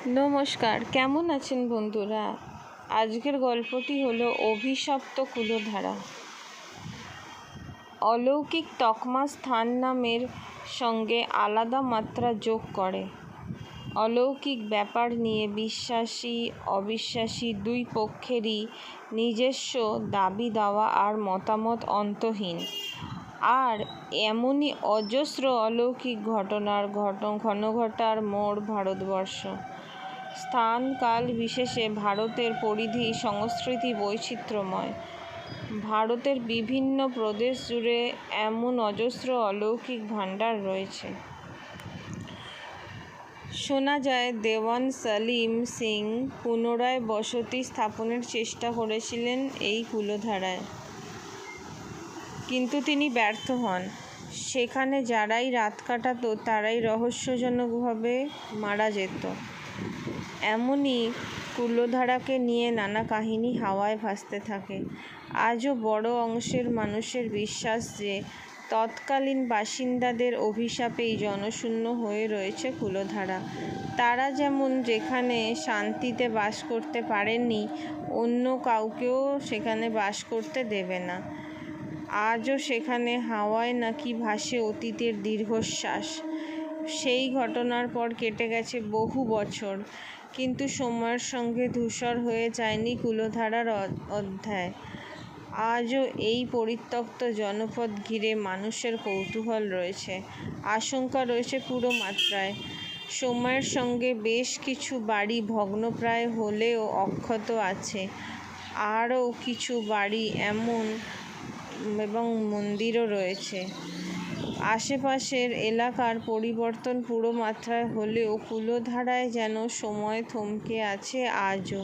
নমস্কার, কেমন আছেন বন্ধুরা? আজকের গল্পটি হলো অভিশপ্ত কুলধারা। অলৌকিক তকমা স্থান নামের সঙ্গে আলাদা মাত্রা যোগ করে। অলৌকিক ব্যাপার নিয়ে বিশ্বাসী অবিশ্বাসী দুই পক্ষেরই নিজস্ব দাবি দাওয়া আর মতামত অন্তহীন। আর এমনই অজস্র অলৌকিক ঘনঘটার মোড় ভারতবর্ষ। স্থান কাল বিশেষে ভারতের পরিধি সংস্কৃতি বৈচিত্র্যময়। ভারতের বিভিন্ন প্রদেশ জুড়ে এমন অজস্র অলৌকিক ভাণ্ডার রয়েছে। শোনা যায় দেওয়ান সলিম সিং পুনরায় বসতি স্থাপনের চেষ্টা করেছিলেন এই কুলধারায়, কিন্তু তিনি ব্যর্থ হন। সেখানে যারাই রাত কাটাতো তারাই রহস্যজনকভাবে মারা যেত। এমনই কুলধারাকে নিয়ে নানা কাহিনী হাওয়ায় ভাসতে থাকে। আজও বড় অংশের মানুষের বিশ্বাস যে তৎকালীন বাসিন্দাদের অভিশাপেই জনশূন্য হয়ে রয়েছে কুলধারা। তারা যেমন যেখানে শান্তিতে বাস করতে পারেননি, অন্য কাউকেও সেখানে বাস করতে দেবে না। আজও সেখানে হাওয়ায় নাকি ভাসে অতীতের দীর্ঘশ্বাস। সেই ঘটনার পর কেটে গেছে বহু বছর, কিন্তু সময়ের সঙ্গে ধূসর হয়ে যায়নি কুলধারার অধ্যায়। আজও এই পরিত্যক্ত জনপদ ঘিরে মানুষের কৌতূহল রয়েছে, আশঙ্কা রয়েছে পুরো মাত্রায়। সময়ের সঙ্গে বেশ কিছু বাড়ি ভগ্নপ্রায় হলেও অক্ষত আছে। আরও কিছু বাড়ি এবং মন্দিরও রয়েছে। আশেপাশের এলাকার পরিবর্তন পুরো মাত্রায় হলেও কুলধারায় যেন সময় থমকে আছে আজও।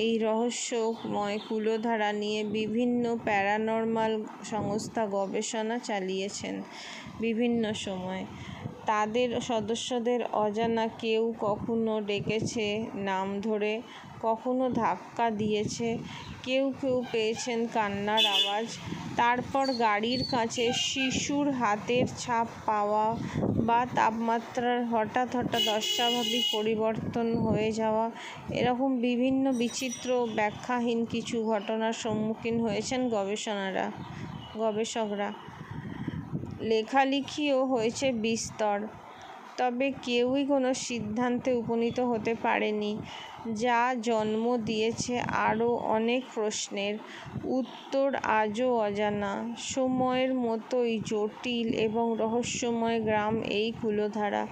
এই রহস্যময় কুলধারা নিয়ে বিভিন্ন প্যারানর্মাল সংস্থা গবেষণা চালিয়েছেন বিভিন্ন সময়। তাদের সদস্যদের অজানা কেউ কখনো ডেকেছে নাম ধরে, কখনো ধাক্কা দিয়েছে, কেউ পেয়েছেন কান্নার আওয়াজ। তারপর গাড়ির কাছে শিশুর হাতের ছাপ পাওয়া বা তাপমাত্রার হঠাৎ অস্বাভাবিক পরিবর্তন হয়ে যাওয়া, এরকম বিভিন্ন বিচিত্র ব্যাখ্যাহীন কিছু ঘটনার সম্মুখীন হয়েছেন গবেষকরা। লেখালেখিও হয়েছে বিস্তর, তবে কেউই কোনো সিদ্ধান্তে উপনীত হতে পারেনি, যা জন্ম দিয়েছে আরও অনেক প্রশ্নের। উত্তর আজও অজানা। সময়ের মতোই জটিল এবং রহস্যময় গ্রাম এই কুলধারা।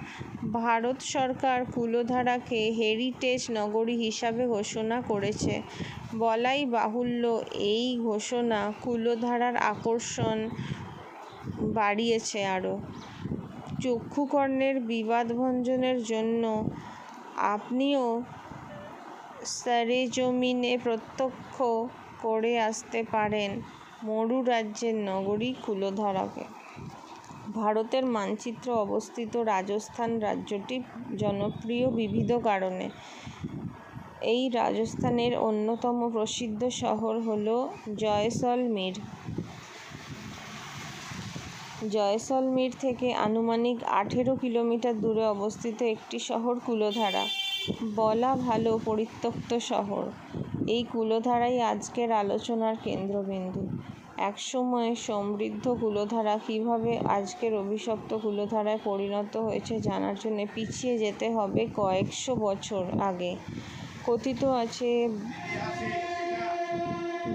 ভারত সরকার কুলধারাকে হেরিটেজ নগরী হিসাবে ঘোষণা করেছে। বলাই বাহুল্য, এই ঘোষণা কুলধারার আকর্ষণ বাড়িয়েছে আরও। চক্ষুকর্ণের বিবাদভঞ্জনের জন্য আপনিও সরেজমিনে প্রত্যক্ষ করে আসতে পারেন মরু রাজ্যের নগরী কুলধারাকে। ভারতের মানচিত্রে অবস্থিত রাজস্থান রাজ্যটি জনপ্রিয় বিবিধ কারণে। এই রাজস্থানের অন্যতম প্রসিদ্ধ শহর হল জয়সলমীর। জয়সলমীর থেকে আনুমানিক 18 কিলোমিটার দূরে অবস্থিত একটি শহর কুলধারা। বলা ভালো পরিত্যক্ত শহর। এই কুলধারাই আজকের আলোচনার কেন্দ্রবিন্দু। একসময় সমৃদ্ধ কুলধারা কীভাবে আজকের অভিশপ্ত কুলধারায় পরিণত হয়েছে জানার জন্য পিছিয়ে যেতে হবে কয়েকশো বছর আগে। কথিত আছে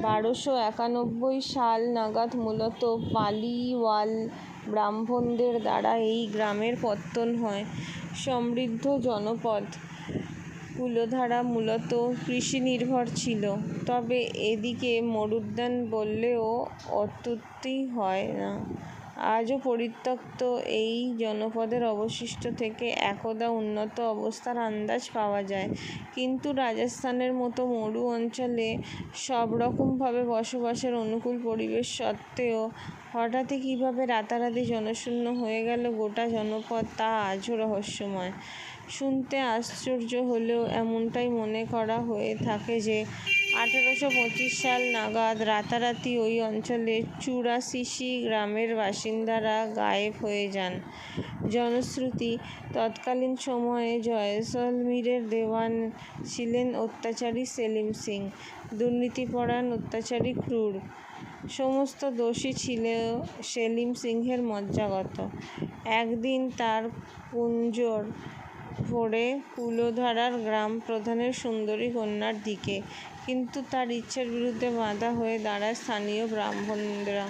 1291 সাল নাগাদ মূলত পালিওয়াল ব্রাহ্মণদের দ্বারা এই গ্রামের পত্তন হয়। সমৃদ্ধ জনপদ কুলধারা মূলত কৃষিনির্ভর ছিল, তবে এদিকে মরুদ্যান বললেও অত্যুক্তি হয় না। আজও পরিত্যক্ত এই জনপদের অবশিষ্ট থেকে একদা উন্নত অবস্থার আন্দাজ পাওয়া যায়, কিন্তু রাজস্থানের মতো মরু অঞ্চলে সব রকমভাবে বসবাসের অনুকূল পরিবেশ সত্ত্বেও হঠাৎই কীভাবে রাতারাতি জনশূন্য হয়ে গেল গোটা জনপদ, তা আজও রহস্যময়। শুনতে আশ্চর্য হলেও এমনটাই মনে করা হয়ে থাকে যে 1825 সাল নাগাদ রাতারাতি ওই অঞ্চলের চুরাশিশি গ্রামের বাসিন্দারা গায়েব হয়ে যান। জনশ্রুতি, তৎকালীন সময়ে জয়সলমীরের দেওয়ান ছিলেন অত্যাচারী সেলিম সিং, দুর্নীতিপরায়ণ, অত্যাচারী, ক্রূর। সমস্ত দোষই ছিল সেলিম সিংহের মজ্জাগত। একদিন তার কুঞ্জর ভরে কুলধারার গ্রাম প্রধানের সুন্দরী কন্যার দিকে, কিন্তু তার ইচ্ছার বিরুদ্ধে বাধা হয়ে দাঁড়ায় স্থানীয় ব্রাহ্মণরা।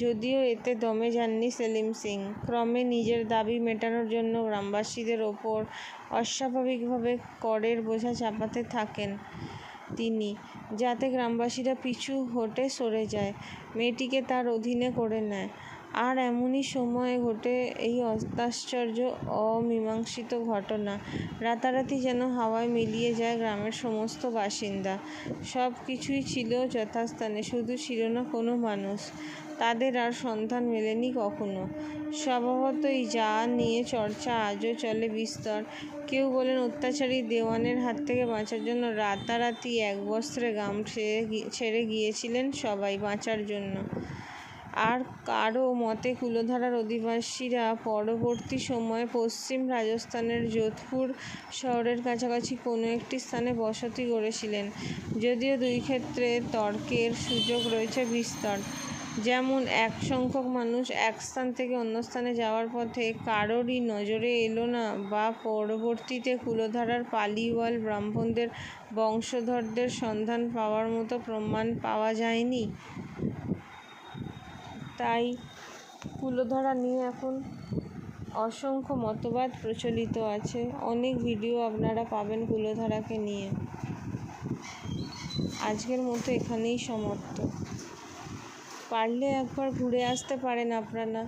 যদিও এতে দমে যাননি সেলিম সিং। ক্রমে নিজের দাবি মেটানোর জন্য গ্রামবাসীদের ওপর অস্বাভাবিকভাবে করের বোঝা চাপাতে থাকেন তিনি, যাতে গ্রামবাসীরা পিছু হটে সরে যায়, মেয়েটিকে তার অধীনে করে নেয়। আর এমনই সময়ে ঘটে এই অত্যাশ্চর্য অমীমাংসিত ঘটনা। রাতারাতি যেন হাওয়ায় মিলিয়ে যায় গ্রামের সমস্ত বাসিন্দা। সব কিছুই ছিল যথাস্থানে, শুধু ছিল না কোনো মানুষ। তাদের আর সন্ধান মেলেনি কখনো। স্বভাবতই যা নিয়ে চর্চা আজও চলে বিস্তর। কেউ বলেন অত্যাচারী দেওয়ানের হাত থেকে বাঁচার জন্য রাতারাতি এক বস্ত্রে গ্রাম ছেড়ে গিয়েছিলেন সবাই বাঁচার জন্য। আর কারো মতে কুলধারার অধিবাসীরা পরবর্তী সময়ে পশ্চিম রাজস্থানের যোধপুর শহরের কাছাকাছি কোনো একটি স্থানে বসতি গড়েছিলেন। যদিও দুই ক্ষেত্রে তর্কের সুযোগ রয়েছে বিস্তর। যেমন এক সংখ্যক মানুষ এক স্থান থেকে অন্য স্থানে যাওয়ার পথে কারোরই নজরে এলো না, বা পরবর্তীতে কুলধারার পালিওয়াল ব্রাহ্মণদের বংশধরদের সন্ধান পাওয়ার মতো প্রমাণ পাওয়া যায়নি। তাই কুলধারা নিয়ে এখন অসংখ্য মতবাদ প্রচলিত আছে। অনেক ভিডিও আপনারা পাবেন কুলধারাকে নিয়ে। আজকের মতো এখানেই সমাপ্ত। পারলে একবার ঘুরে আসতে পারেন আপনারা।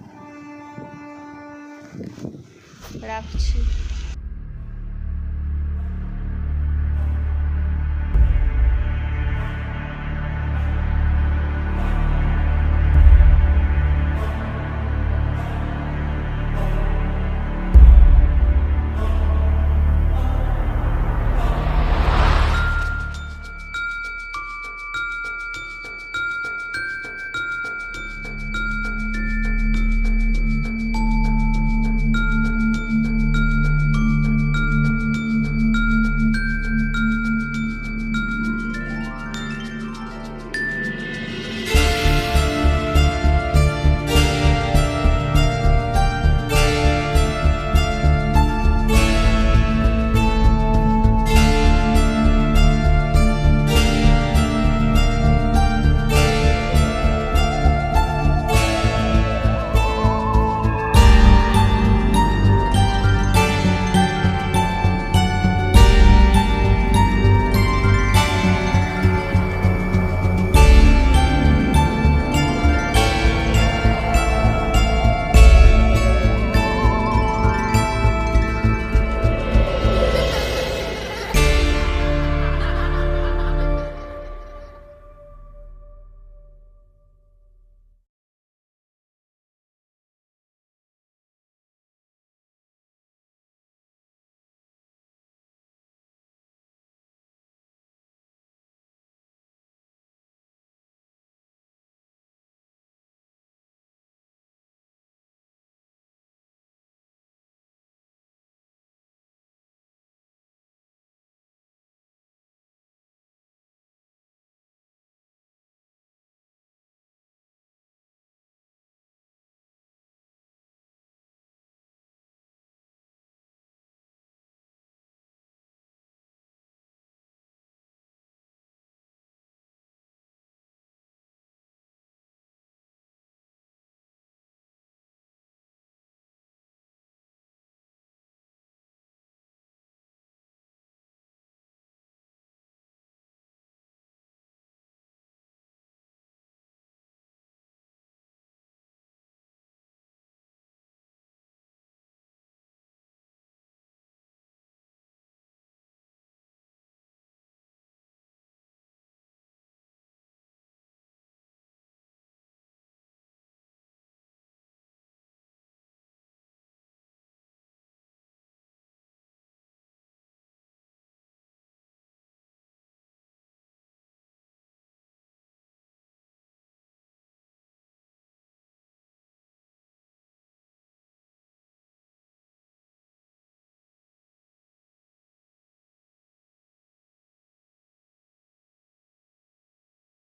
রাখছি।